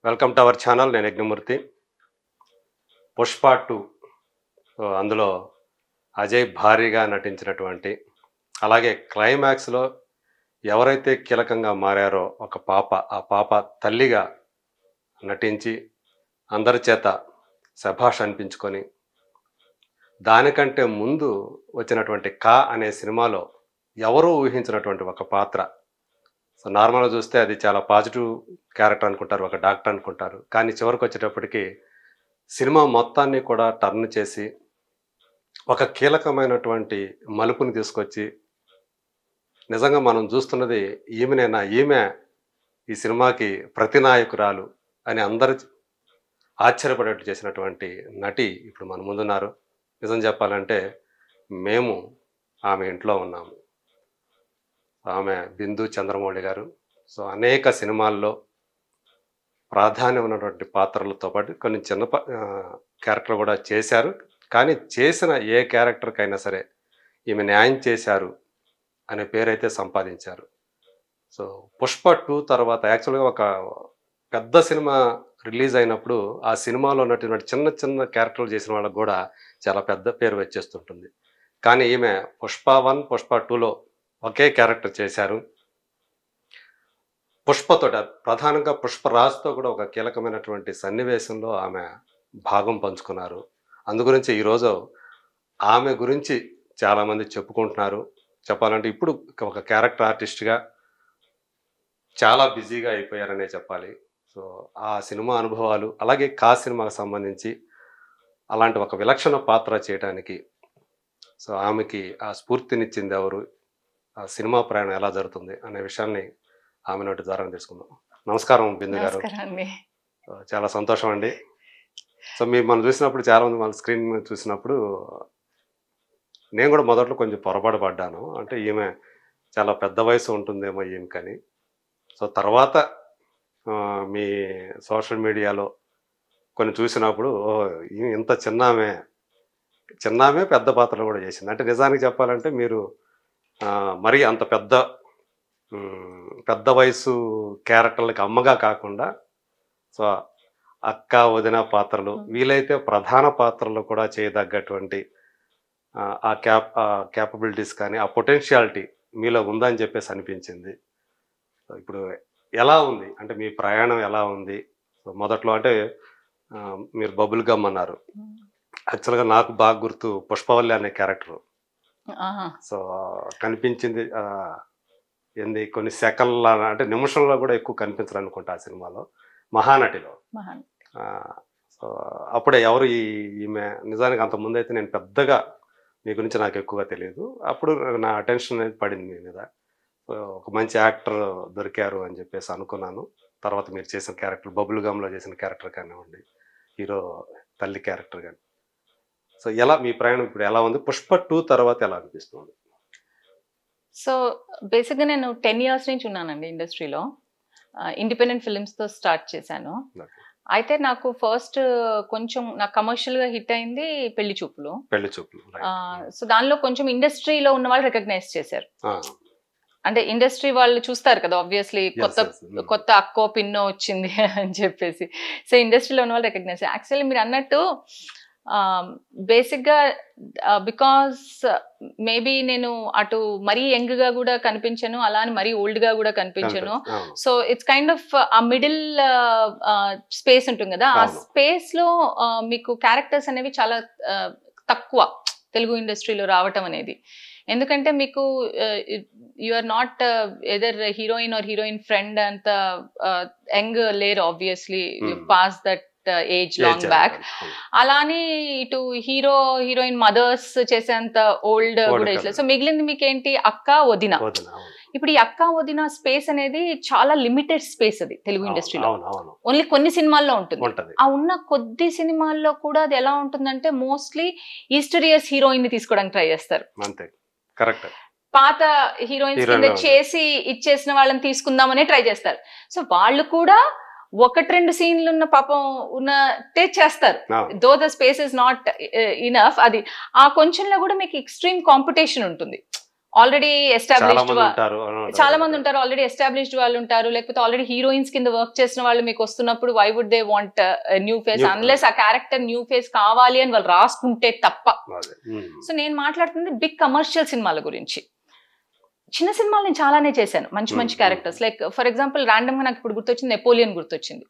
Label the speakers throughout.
Speaker 1: Welcome to our channel. నేను యజ్ఞమూర్తి. పుష్ప 2 అందులో అజయ్ భారీగా నటించినటువంటి, అలాగే క్లైమాక్స్లో ఎవరైతే కీలకంగా మారారో ఒక పాప, ఆ పాప తల్లిగా నటించి అందరి చేత శభాష్ అనిపించుకొని, దానికంటే ముందు వచ్చినటువంటి కా అనే సినిమాలో ఎవరూ ఊహించినటువంటి ఒక పాత్ర. సో నార్మల్గా చూస్తే అది చాలా పాజిటివ్ క్యారెక్టర్ అనుకుంటారు, ఒక డాక్టర్ అనుకుంటారు. కానీ చివరికి వచ్చేటప్పటికి సినిమా మొత్తాన్ని కూడా టర్న్ చేసి ఒక కీలకమైనటువంటి మలుపుని తీసుకొచ్చి, నిజంగా మనం చూస్తున్నది ఈమెనేనా, ఈమె ఈ సినిమాకి ప్రతినాయకురాలు అని అందరు ఆశ్చర్యపడేట్టు చేసినటువంటి నటి ఇప్పుడు మన ముందున్నారు. నిజం చెప్పాలంటే మేము ఆమె ఇంట్లో ఉన్నాము. ఆమె బిందు చంద్రమౌళి గారు. సో అనేక సినిమాల్లో ప్రాధాన్యం ఉన్నటువంటి పాత్రలతో పాటు కొన్ని చిన్న క్యారెక్టర్ కూడా చేశారు. కానీ చేసిన ఏ క్యారెక్టర్కైనా సరే ఈమె న్యాయం చేశారు అనే పేరైతే సంపాదించారు. సో పుష్ప 2 తర్వాత యాక్చువల్గా ఒక పెద్ద సినిమా రిలీజ్ అయినప్పుడు ఆ సినిమాలో ఉన్నటువంటి చిన్న చిన్న క్యారెక్టర్లు చేసిన వాళ్ళకు కూడా చాలా పెద్ద పేరు వచ్చేస్తుంటుంది. కానీ ఈమె పుష్ప 1, పుష్ప 2లో ఒకే క్యారెక్టర్ చేశారు. పుష్పతో ప్రధానంగా పుష్పరాజ్తో కూడా ఒక కీలకమైనటువంటి సన్నివేశంలో ఆమె భాగం పంచుకున్నారు. అందుగురించి ఈరోజు ఆమె గురించి చాలామంది చెప్పుకుంటున్నారు. చెప్పాలంటే ఇప్పుడు ఒక క్యారెక్టర్ ఆర్టిస్ట్గా చాలా బిజీగా అయిపోయారనే చెప్పాలి. సో ఆ సినిమా అనుభవాలు, అలాగే కా సినిమాకు సంబంధించి అలాంటి ఒక విలక్షణ పాత్ర చేయడానికి సో ఆమెకి ఆ స్ఫూర్తినిచ్చింది ఎవరు, ఆ సినిమా ప్రయాణం ఎలా జరుగుతుంది అనే విషయాన్ని ఆమె నోటి ద్వారా తెలుసుకుందాం. నమస్కారం బిందు గారు. చాలా సంతోషం అండి. సో మీరు మనం చూసినప్పుడు, చాలామంది మన స్క్రీన్ మీద చూసినప్పుడు నేను కూడా మొదట్లో కొంచెం పొరపాటు పడ్డాను. అంటే ఈమె చాలా పెద్ద వయసు ఉంటుందేమో ఈమెకని. సో తర్వాత మీ సోషల్ మీడియాలో కొన్ని చూసినప్పుడు ఈమె ఇంత చిన్నామే పెద్ద పాత్రలు కూడా చేసింది. అంటే నిజానికి చెప్పాలంటే మీరు మరి అంత పెద్ద వయసు క్యారెక్టర్లకి అమ్మగా కాకుండా సో అక్క వదిన పాత్రలు, వీలైతే ప్రధాన పాత్రలు కూడా చేయదగ్గటువంటి ఆ క్యాపబిలిటీస్ కానీ ఆ పొటెన్షియాలిటీ మీలో ఉందని చెప్పేసి అనిపించింది. ఇప్పుడు ఎలా ఉంది అంటే మీ ప్రయాణం ఎలా ఉంది? సో మొదట్లో అంటే మీరు బబుల్ గమ్ అన్నారు. యాక్చువల్గా నాకు బాగా గుర్తు పుష్పవల్లి అనే క్యారెక్టర్. సో కనిపించింది ఏంది కొన్ని సెకండ్ల అంటే నిమిషంలో కూడా ఎక్కువ కనిపించరు అనుకుంటా ఆ సినిమాలో, మహానటిలో. సో అప్పుడే ఎవరు ఈమె నిజానికి అంత ముందు అయితే నేను పెద్దగా మీ గురించి నాకు ఎక్కువగా తెలియదు. అప్పుడు నా అటెన్షన్ అనేది పడింది మీ మీద. ఒక మంచి యాక్టర్ దొరికారు అని చెప్పేసి అనుకున్నాను. తర్వాత మీరు చేసిన క్యారెక్టర్, బబుల్ గమ్లో చేసిన క్యారెక్టర్ కానివ్వండి, హీరో తల్లి క్యారెక్టర్ కానీ. సో ఎలా మీ ప్రయాణం ఇప్పుడు ఎలా ఉంది? పుష్ప 2 తర్వాత ఎలా అనిపిస్తుంది?
Speaker 2: సో బేసిక్గా నేను 10 years నుంచి ఉన్నానండి ఇండస్ట్రీలో. ఇండిపెండెంట్ ఫిలిమ్స్తో స్టార్ట్ చేశాను. అయితే నాకు ఫస్ట్ కొంచెం నాకు కమర్షియల్గా హిట్ అయింది పెళ్లి చూపులు. సో దానిలో కొంచెం ఇండస్ట్రీలో ఉన్న వాళ్ళు రికగ్నైజ్ చేశారు. అంటే ఇండస్ట్రీ వాళ్ళు చూస్తారు కదా, ఆబ్వియస్లీ కొత్త అక్కో పిన్నో వచ్చింది అని చెప్పేసి. సో ఇండస్ట్రీలో ఉన్న వాళ్ళు రికగ్నైజ్. యాక్చువల్లీ మీరు అన్నట్టు బేసిక్గా బికాస్ మేబీ నేను అటు మరీ యంగ్గా కూడా కనిపించను, అలా అని మరీ ఓల్డ్గా కూడా కనిపించను. సో ఇట్స్ కైండ్ ఆఫ్ ఆ మిడిల్ స్పేస్ ఉంటుంది కదా, ఆ స్పేస్లో మీకు క్యారెక్టర్స్ అనేవి చాలా తక్కువ తెలుగు ఇండస్ట్రీలో రావటం అనేది. ఎందుకంటే మీకు you are not either heroine or heroine friend అంత యంగ్ లేరు, obviously pass that age long back. అలానే ఇటు హీరోయిన్ మదర్స్ చేసేంత ఓల్డ్ కూడా ఇట్లా. సో మిగిలింది మీకేంటి, అక్క వదిన. ఇప్పుడు ఈ అక్క వదిన స్పేస్ అనేది చాలా లిమిటెడ్ స్పేస్ అది తెలుగు ఇండస్ట్రీలో. ఓన్లీ కొన్ని సినిమాల్లో ఉంటుంది. ఆ ఉన్న కొద్ది సినిమాల్లో కూడా అది ఎలా ఉంటుందంటే మోస్ట్లీ ఈస్టరియస్ హీరోయిన్ ని తీసుకోవడానికి ట్రై చేస్తారు. పాత హీరోయిన్స్ కింద చేసి ఇచ్చేసిన వాళ్ళని తీసుకుందామనే ట్రై చేస్తారు. సో వాళ్ళు కూడా 1-2 సీన్లు ఉన్న పాపం ఉన్నట్టే చేస్తారు. Though the space is not enough. అది ఆ కొంచెంలో కూడా మీకు ఎక్స్ట్రీమ్ కాంపిటీషన్ ఉంటుంది. ఆల్రెడీ ఎస్టాబ్లిష్డ్ చాలా మంది
Speaker 1: ఉంటారు.
Speaker 2: ఉంటారు, ఆల్రెడీ ఎస్టాబ్లిష్డ్ వాళ్ళు ఉంటారు, లేకపోతే ఆల్రెడీ హీరోయిన్స్ కింద వర్క్ చేసిన వాళ్ళు మీకు వస్తున్నప్పుడు why would they want new face, unless ఆ క్యారెక్టర్ న్యూ ఫేస్ కావాలి అని వాళ్ళు రాసుకుంటే తప్ప. సో నేను మాట్లాడుతుంది బిగ్ కమర్షియల్ సినిమాల గురించి. చిన్న సినిమాలు నేను చాలానే చేశాను, మంచి మంచి characters. Like for example random గా నాకు ఇప్పుడు గుర్తొచ్చింది నెపోలియన్ గుర్తొచ్చింది.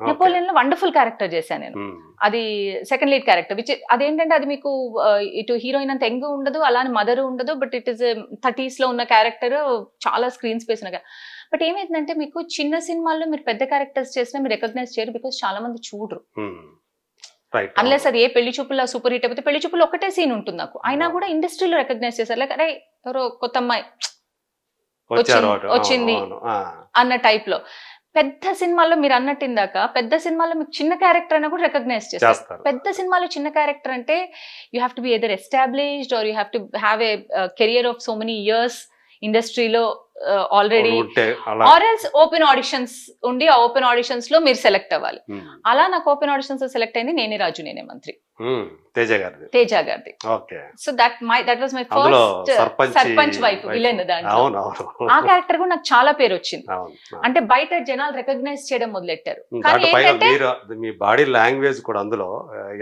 Speaker 2: నెపోలియన్ లో వండర్ఫుల్ క్యారెక్టర్ చేశాను నేను. అది సెకండ్ లీడ్ క్యారెక్టర్, విచ్ అదేంటంటే అది మీకు ఇటు హీరోయిన్ అంత యంగ్ ఉండదు, అలానే మదర్ ఉండదు, బట్ ఇట్ ఈస్ 30s లో ఉన్న క్యారెక్టర్, చాలా స్క్రీన్ స్పేస్ ఉన్న. బట్ ఏమైందంటే మీకు చిన్న సినిమాల్లో మీరు పెద్ద క్యారెక్టర్స్ చేసినా మీరు రికగ్నైజ్ చేయరు, బికాస్ చాలా మంది చూడరు. అన్లెస్ అది ఏ పెళ్లి చూపుల్లో సూపర్ హిట్ అయిపోతే, పెళ్లి చూపుల్లో ఒకటే సీన్ ఉంటుంది నాకు, అయినా కూడా ఇండస్ట్రీలో రికగ్నైజ్ చేశారు. లైక్ అరే ఎవరో కొత్త అమ్మాయి వచ్చింది అన్న టైప్ లో. పెద్ద సినిమాల్లో మీరు అన్నట్టు ఇందాక, పెద్ద సినిమాలో మీకు చిన్న క్యారెక్టర్ అయినా కూడా రికగ్నైజ్ చేస్తారు. పెద్ద సినిమాలో చిన్న క్యారెక్టర్ అంటే you have to be either established or you have to have a career of so many years ఇండస్ట్రీలో already, or else open auditions ఉండి ఆ ఓపెన్ ఆడిషన్స్ లో మీరు సెలెక్ట్ అవ్వాలి. అలా నాకు ఓపెన్ ఆడిషన్స్ లో సెలెక్ట్ అయింది నేనే రాజు నేనే మంత్రి, తేజ గారిది. So that was my first sarpanch wife villain. దాంట్లో ఆ క్యారెక్టర్ కూడా నాకు చాలా పేరు వచ్చింది, అంటే బయట జనాలు రికగ్నైజ్ చేయడం మొదలెట్టారు. కానీ ఏంటంటే
Speaker 1: మీ బాడీ లాంగ్వేజ్ కూడా అందులో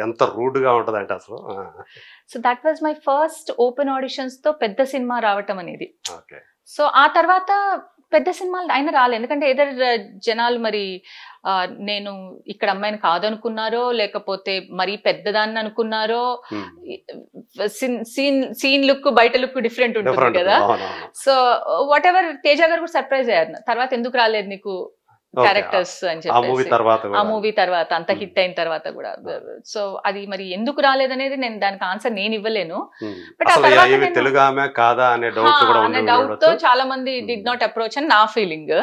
Speaker 1: ఎంత రూడ్ గా ఉంటదంటే అసలు.
Speaker 2: So that was my first open auditions తో పెద్ద సినిమా రావటం అనేది. సో ఆ తర్వాత పెద్ద సినిమాలు అయినా రాలేదు, ఎందుకంటే ఏదర్ జనాలు మరి నేను ఇక్కడ అమ్మాయిని కాదనుకున్నారో, లేకపోతే మరీ పెద్దదాన్ని అనుకున్నారో. సీన్ లుక్ బయట లుక్ డిఫరెంట్ ఉంటుంది కదా. సో వాట్ ఎవర్, తేజ గారు కూడా సర్ప్రైజ్ అయ్యారు తర్వాత, ఎందుకు రాలేదు నీకు క్యారెక్టర్స్ అని చెప్పేసి ఆ మూవీ తర్వాత అంత హిట్ అయిన తర్వాత కూడా. సో అది మరి ఎందుకు రాలేదనేది నేను దానికి ఆన్సర్ నేను ఇవ్వలేను. బట్ ఆ తర్వాత డౌట్ తో చాలా మంది డిడ్ నాట్ అప్రోచ్ అని నా ఫీలింగ్.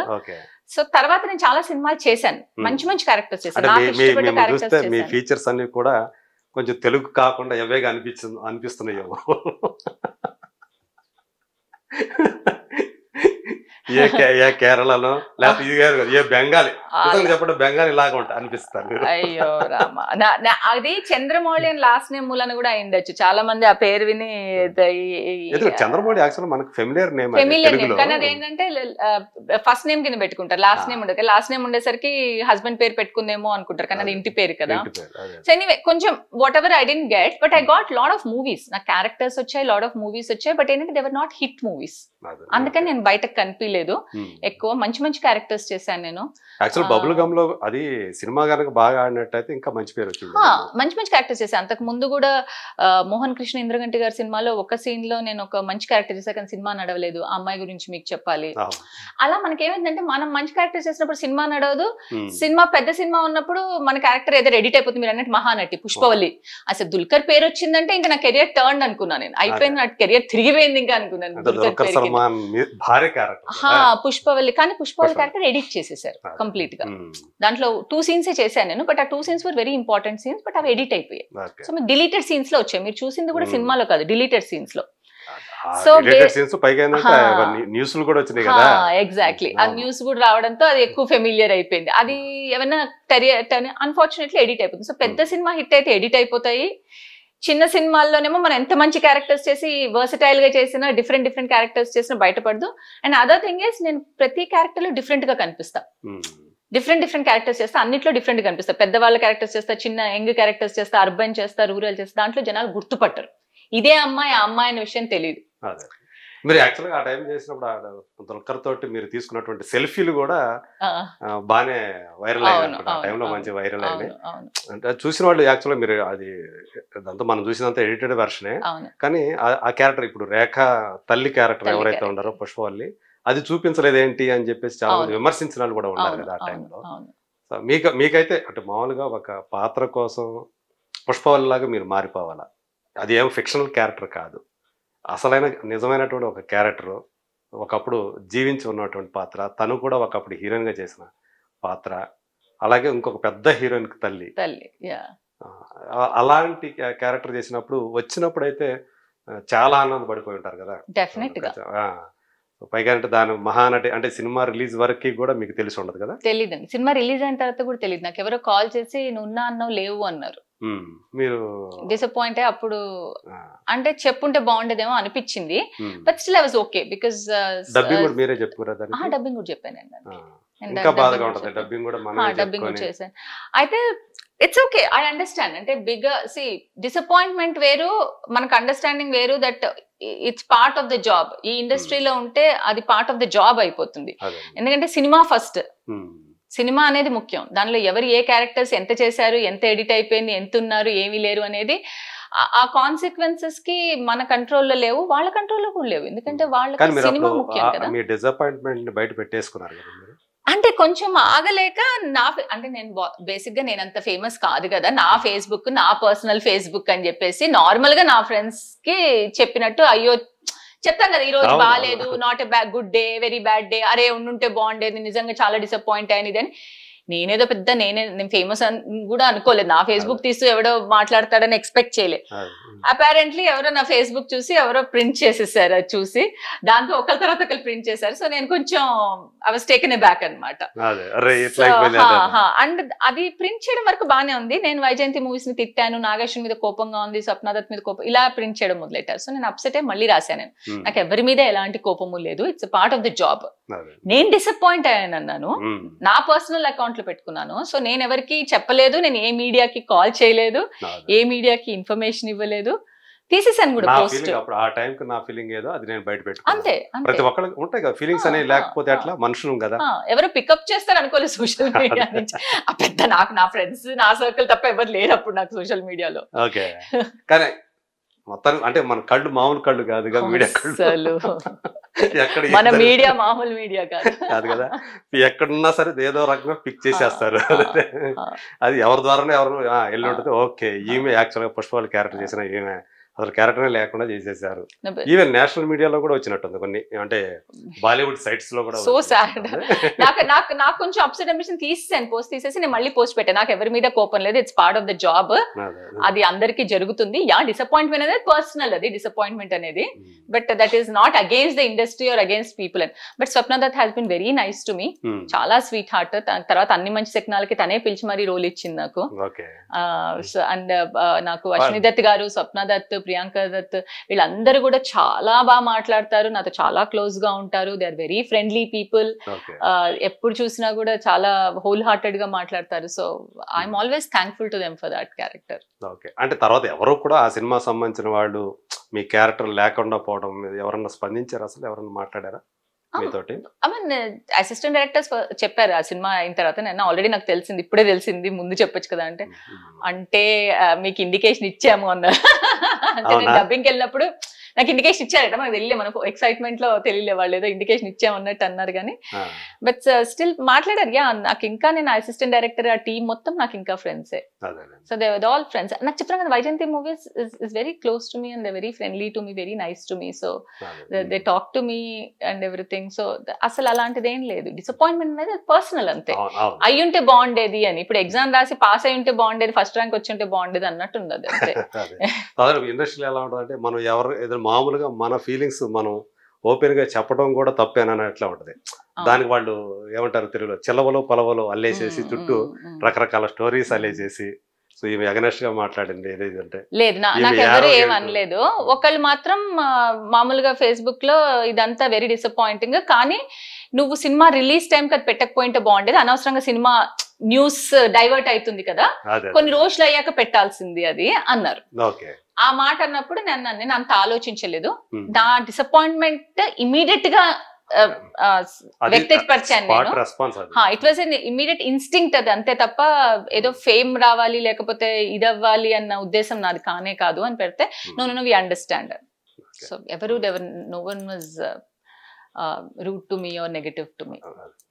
Speaker 2: సో తర్వాత నేను చాలా సినిమాలు చేశాను, మంచి మంచి క్యారెక్టర్స్ చేశాను, నాకు ఇష్టపడ్డ క్యారెక్టర్స్ చేశాను.
Speaker 1: మీ ఫీచర్స్ అన్ని కూడా కొంచెం తెలుగు కాకుండా ఎవేగా అనిపిస్తున్నాయేమో. ఏ కేరళలో లేకపోతే ఏ బెంగాలీ చెప్పడం బెంగాలీ లాగా ఉంటా అనిపిస్తారు.
Speaker 2: అయ్యో రామ, అది చంద్రమౌళి అని లాస్ట్ నేమ్ మూలన కూడా అయిండొచ్చు, చాలా మంది ఆ పేరు విని.
Speaker 1: చంద్రమౌళి యాక్చువల్ మనకు ఫెమిలియర్ నేమ్,
Speaker 2: కానీ అది ఏంటంటే ఫస్ట్ నేమ్ కింద పెట్టుకుంటారు, లాస్ట్ నేమ్ ఉండదు. లాస్ట్ నేమ్ ఉండేసరికి హస్బెండ్ పేరు పెట్టుకుందేమో అనుకుంటారు, కానీ అది ఇంటి పేరు కదా. సో ఎనీవే కొంచెం what ever I didn't get, but I got lot of movies, నాకు క్యారెక్టర్స్ వచ్చాయి, లాట్ ఆఫ్ మూవీస్ వచ్చాయి. బట్ ఏంటంటే they were not hit movies, అందుకని నేను బయటకు కనిపించలేదు ఎక్కువ. మంచి మంచి క్యారెక్టర్స్ చేశాను నేను.
Speaker 1: యాక్చువల్ బబుల్ గమ్ లో అది సినిమా కనుక బాగా ఆడినట్టయితే ఇంకా మంచి పేరు వచ్చింది.
Speaker 2: మంచి మంచి క్యారెక్టర్స్ చేశాను. అంతకు ముందు కూడా మోహన్ కృష్ణ ఇంద్రగంటి గారి సినిమాలో ఒక సీన్ లో నేను ఒక మంచి క్యారెక్టర్ చేశాను, కానీ సినిమా నడవలేదు. ఆ అమ్మాయి గురించి మీకు చెప్పాలి. అలా మనకేమైందంటే మనం మంచి క్యారెక్టర్ చేసినప్పుడు సినిమా నడవదు, సినిమా పెద్ద సినిమా ఉన్నప్పుడు మన క్యారెక్టర్ ఏదో ఎడిట్ అయిపోతుంది. మీరు అన్నట్టు మహానటి పుష్పవల్లి, అసలు దుల్కర్ పేరు వచ్చిందంటే ఇంకా నా కెరియర్ టర్న్ అనుకున్నాను నేను, అయిపోయింది నా కెరియర్ తిరిగిపోయింది ఇంకా అనుకున్నాను. పుష్పవల్లి, కానీ పుష్పవల్లి క్యారెక్టర్ ఎడిట్ చేసేసారు కంప్లీట్ గా. దాంట్లో 2 సీన్స్ చేశాను నేను, బట్ ఆ 2 scenes were very important scenes, but అవి ఎడిట్ అయిపోయాయి. సో మీరు డిలీటెడ్ సీన్స్ లో వచ్చాయి, మీరు చూసింది కూడా సినిమాలో కాదు, డిలీటెడ్ సీన్స్ లో. సో ఎగ్జాక్ట్లీ ఆ న్యూస్ కూడా రావడంతో అది ఎక్కువ ఫెమిలియర్ అయిపోయింది. అది ఏమైనా అన్ఫార్చునేట్లీ ఎడిట్ అయిపోతుంది. సో పెద్ద సినిమా హిట్ అయితే ఎడిట్ అయిపోతాయి, చిన్న సినిమాల్లోనేమో మనం ఎంత మంచి క్యారెక్టర్స్ చేసి వర్సటైల్ గా చేసినా, డిఫరెంట్ క్యారెక్టర్స్ చేసినా బయటపడదు. అండ్ అదర్ థింగ్ ఇస్, నేను ప్రతి క్యారెక్టర్ లో డిఫరెంట్ గా కనిపిస్తా, డిఫరెంట్ క్యారెక్టర్స్ చేస్తా, అన్నిట్లో డిఫరెంట్ గా కనిపిస్తా. పెద్దవాళ్ళ క్యారెక్టర్స్ చేస్తా, చిన్న యంగ్ క్యారెక్టర్స్ చేస్తా, అర్బన్ చేస్తా, రూరల్ చేస్తా. దాంట్లో జనాలు గుర్తుపట్టరు, ఇదే అమ్మాయి ఆ అమ్మాయి అనే విషయం తెలియదు.
Speaker 1: మీరు యాక్చువల్గా ఆ టైం చేసినప్పుడు దుల్కర్ తోటి మీరు తీసుకున్నటువంటి సెల్ఫీలు కూడా బాగానే వైరల్ అయ్యాయి, ఆ టైంలో మంచి వైరల్ అయినాయి. అంటే చూసిన వాళ్ళు యాక్చువల్గా మీరు అది దాంతో మనం చూసినంత ఎడిటెడ్ వెర్షనే, కానీ ఆ క్యారెక్టర్ ఇప్పుడు రేఖ తల్లి క్యారెక్టర్ ఎవరైతే ఉన్నారో పుష్పవల్లి, అది చూపించలేదు ఏంటి అని చెప్పేసి చాలా మంది విమర్శించిన వాళ్ళు కూడా ఉన్నారు కదా ఆ టైంలో. సో మీకైతే అంటే మామూలుగా ఒక పాత్ర కోసం పుష్పవల్లి లాగా మీరు మారిపోవాలా, అది ఏం ఫిక్షనల్ క్యారెక్టర్ కాదు, అసలైన నిజమైనటువంటి ఒక క్యారెక్టర్, ఒకప్పుడు జీవించి ఉన్నటువంటి పాత్ర, తను కూడా ఒకప్పుడు హీరోయిన్ గా చేసిన పాత్ర, అలాగే ఇంకొక పెద్ద హీరోయిన్ తల్లి, అలాంటి క్యారెక్టర్ చేసినప్పుడు వచ్చినప్పుడు అయితే చాలా ఆనందపడిపోయి ఉంటారు కదా.
Speaker 2: డెఫినెట్ గా.
Speaker 1: పైగా అంటే దాని మహానటి అంటే సినిమా రిలీజ్ వరకు కూడా మీకు తెలిసి ఉండదు కదా.
Speaker 2: తెలియదండి, సినిమా రిలీజ్ అయిన తర్వాత కూడా తెలియదు. నాకు ఎవరో కాల్ చేసి నువ్వు ఉన్నా అన్నావు లేవు అన్నారు.
Speaker 1: మీరు
Speaker 2: డిసప్పాయింట్ అయ్యి అప్పుడు అంటే చెప్పుంటే బాగుండేదేమో అనిపించింది, but still I was okay because
Speaker 1: మీరే చెప్పుకురా
Speaker 2: డబ్బింగ్ కూడా చెప్పాను,
Speaker 1: డబ్బింగ్
Speaker 2: కూడా చేశాను. అయితే ఇట్స్ ఓకే, ఐ అండర్స్టాండ్. అంటే డిసప్పాయింట్మెంట్ వేరు, మనకు అండర్స్టాండింగ్ వేరు. That it's part of the job. ఈ ఇండస్ట్రీలో ఉంటే అది పార్ట్ ఆఫ్ ద జాబ్ అయిపోతుంది. ఎందుకంటే సినిమా ఫస్ట్, సినిమా అనేది ముఖ్యం. దానిలో ఎవరు ఏ క్యారెక్టర్స్ ఎంత చేశారు, ఎంత ఎడిట్ అయిపోయింది, ఎంత ఉన్నారు, ఏమీ లేరు అనేది ఆ కాన్సిక్వెన్సెస్ కి మన కంట్రోల్లో లేవు, వాళ్ళ కంట్రోల్లో కూడా లేవు. ఎందుకంటే వాళ్ళకి సినిమా ముఖ్యం కదా.
Speaker 1: మీ డిసప్పాయింట్మెంట్ బయట పెట్టేసుకున్నారు కదా మీరు.
Speaker 2: అంటే కొంచెం ఆగలేక అంటే నేను బేసిక్ గా నేను అంత ఫేమస్ కాదు కదా, నా ఫేస్బుక్ నా పర్సనల్ ఫేస్బుక్ అని చెప్పేసి నార్మల్ గా నా ఫ్రెండ్స్ కి చెప్పినట్టు, అయ్యో చెప్తాం కదా ఈ రోజు బాగాలేదు, not a good day, very bad day, అరే ఉండుంటే బాగుండేది, నిజంగా చాలా డిసప్పాయింట్ అయింది అని. నేనేదో పెద్ద నేను ఫేమస్ అని కూడా అనుకోలేదు. నా ఫేస్బుక్ తీస్తూ ఎవడో మాట్లాడతాడని ఎక్స్పెక్ట్ చేయలేదు. అపారెంట్లీ ఎవరో నా ఫేస్బుక్ చూసి ఎవరో ప్రింట్ చేసేసారు, అది చూసి దాంతో ఒకరి తర్వాత ఒకరు ప్రింట్ చేశారు. సో నేను కొంచెం I was taken a back అనమాట. అండ్ అది ప్రింట్ చేయడం వరకు బానే ఉంది. నేను వైజయంతి మూవీస్ ని తిట్టాను, నాగేశ్వర్ మీద కోపంగా ఉంది, స్వప్నాదత్ మీద కోపం, ఇలా ప్రింట్ చేయడం మొదలెట్టారు. సో నేను అప్సెట్ అయ్యి మళ్ళీ రాశాను. నాకు ఎవరి మీద ఎలాంటి కోపము లేదు, it's part of the job. నేను డిసప్పాయింట్ అయ్యాను అన్నాను, నా పర్సనల్ అకౌంట్ లో పెట్టుకున్నాను. సో నేను ఎవరికి చెప్పలేదు, నేను ఏ మీడియాకి కాల్ చేయలేదు, ఏ మీడియాకి ఇన్ఫర్మేషన్ ఇవ్వలేదు, తీసేసాను కూడా పోస్ట్.
Speaker 1: ఆ టైం కి నా ఫీలింగ్ ఏదో అది నేను బయట పెట్టుకున్నాను. అంతే, ప్రతి ఒక్కరికి ఉంటాయి కదా ఫీలింగ్స్ అనేవి, లేకపోతే అట్లా మనుషులు కదా.
Speaker 2: ఎవరు పికప్ చేస్తారు అనుకోలేదు సోషల్ మీడియా నుంచి. ఆ పెద్ద నాకు నా ఫ్రెండ్స్ నా సర్కిల్ తప్ప ఎవరు లేరు అప్పుడు నాకు సోషల్ మీడియాలో.
Speaker 1: ఓకే, కానీ మొత్తం అంటే మన కళ్ళు మామూలు కళ్ళు కాదు కదా, మీడియా కళ్ళు.
Speaker 2: మన మీడియా మామూలు మీడియా
Speaker 1: కాదు కదా, ఎక్కడున్నా సరే ఏదో రకంగా పిక్ చేసేస్తారు. అది ఎవరి ద్వారానే ఎవరు వెళ్ళి ఉంటుంది. ఓకే, ఈమె యాక్చువల్ గా పుష్పాలు క్యారెక్టర్ చేసిన ఈమె అసలు క్యారెక్టర్ లేకుండా చేసేసారు. ఈవెన్ నేషనల్ మీడియాలో కూడా వచ్చినట్టుంది కొన్ని, అంటే బాలీవుడ్ సైట్స్ లో కూడా.
Speaker 2: So sad. నాకు కొంచెం అప్సెట్ అనిపించింది, తీసేసాను, పోస్ట్ తీసేసి నేను మళ్ళీ పోస్ట్ పెట్టాను. నాకు ఎవరి మీద కోపం లేదు, it's part of the job, అది అందరికి జరుగుతుంది. డిసప్పాయింట్మెంట్ అనేది పర్సనల్, అది డిసప్పాయింట్మెంట్ అనేది, but that is not against the industry or against people. But Swapna Dutt has been very nice to me, చాలా స్వీట్ హార్ట్. తర్వాత అన్ని మంచి శకునాలకి తనే పిలిచి మరీ రోల్ ఇచ్చింది నాకు. అండ్ నాకు అశ్విని దత్ గారు, స్వప్నదత్, ప్రియాంక దత్, వీళ్ళందరూ కూడా చాలా బాగా మాట్లాడతారు, నాతో చాలా క్లోజ్ గా ఉంటారు. They are very friendly people. ఎప్పుడు చూసినా కూడా చాలా హోల్ హార్టెడ్ గా మాట్లాడతారు. So I'm always thankful to them for that character.
Speaker 1: Okay, అంటే తర్వాత ఎవరు కూడా ఆ సినిమా సంబంధించిన వాళ్ళు మీ క్యారెక్టర్ లేకుండా పోవడం మీద ఎవరన్నా స్పందించారు, అసలు ఎవరన్నా మాట్లాడారా మీతోటి?
Speaker 2: అసిస్టెంట్ డైరెక్టర్స్ చెప్పారు ఆ సినిమా అయిన తర్వాత. నేను ఆల్రెడీ నాకు తెలిసింది, ఇప్పుడే తెలిసింది, ముందు చెప్పొచ్చు కదా అంటే మీకు ఇండికేషన్ ఇచ్చాము అన్నారు. అంటే నేను డబ్బింగ్కి వెళ్ళినప్పుడు నాకు ఇండికేషన్ ఇచ్చారట, మనకు తెలియలే, మనకు ఎక్సైట్మెంట్ లో తెలియలే, వాళ్ళు ఏదో ఇండికేషన్ ఇచ్చామన్నట్టు అన్నారు. కానీ బట్ స్టిల్ మాట్లాడారు. నాకు ఇంకా నేను అసిస్టెంట్ డైరెక్టర్, ఆ టీమ్ మొత్తం నాకు ఇంకా ఫ్రెండ్సే. So they were all friends. నాకు చెప్పాను కదా, Vyjayanthi movies is very close to me and they very friendly to me, very nice to me. So they talk to me and everything. So అసలు అలాంటిది ఏం లేదు. డిసప్పాయింట్మెంట్ అనేది పర్సనల్ అంతే. అయ్యుంటే బాగుండేది అని, ఇప్పుడు ఎగ్జామ్ రాసి పాస్ అయి ఉంటే బాగుండేది, ఫస్ట్ ర్యాంక్ వచ్చి ఉంటే బాగుండేది అన్నట్టు ఉండదు అంతే.
Speaker 1: ఇండస్ట్రీలో ఎలా ఉంటుంది అంటే, మనం ఎవరు మామూలుగా మన ఫీలింగ్స్ మనం ఓపెన్ గా చెప్పడం కూడా తప్పేనని ఎట్లా ఉంటది. దానికి వాళ్ళు ఏమంటారు తెలుగులో, చిల్లవలో పొలవలో అల్లేసేసి చుట్టూ రకరకాల స్టోరీస్ అల్లేసేసి, సో ఇవి అగనెస్ట్ గా మాట్లాడింది ఏదంటే
Speaker 2: లేదు, నాకు ఎవరు ఏమనలేదు. ఒకళ్ళు మాత్రం మామూలుగా ఫేస్బుక్ లో ఇదంతా వెరీ డిసప్పాయింటింగ్, కానీ నువ్వు సినిమా రిలీజ్ టైం కి అది పెట్టకపోయింటే బాగుండేది, అనవసరంగా సినిమా న్యూస్ డైవర్ట్ అవుతుంది కదా, కొన్ని రోజులు అయ్యాక పెట్టాల్సింది అది అన్నారు. ఆ మాట అన్నప్పుడు నేను అంత ఆలోచించలేదు. నా డిసప్పాయింట్మెంట్ ఇమీడియట్ గా వ్యక్తపరిచాను నేను. It was an immediate instinct అది, అంతే తప్ప ఏదో ఫేమ్ రావాలి లేకపోతే ఇది అవ్వాలి అన్న ఉద్దేశం నాది కానే కాదు అని పెడితే నో వి అండర్స్టాండ్. సో ఎవరు no one was rude to me or negative to me.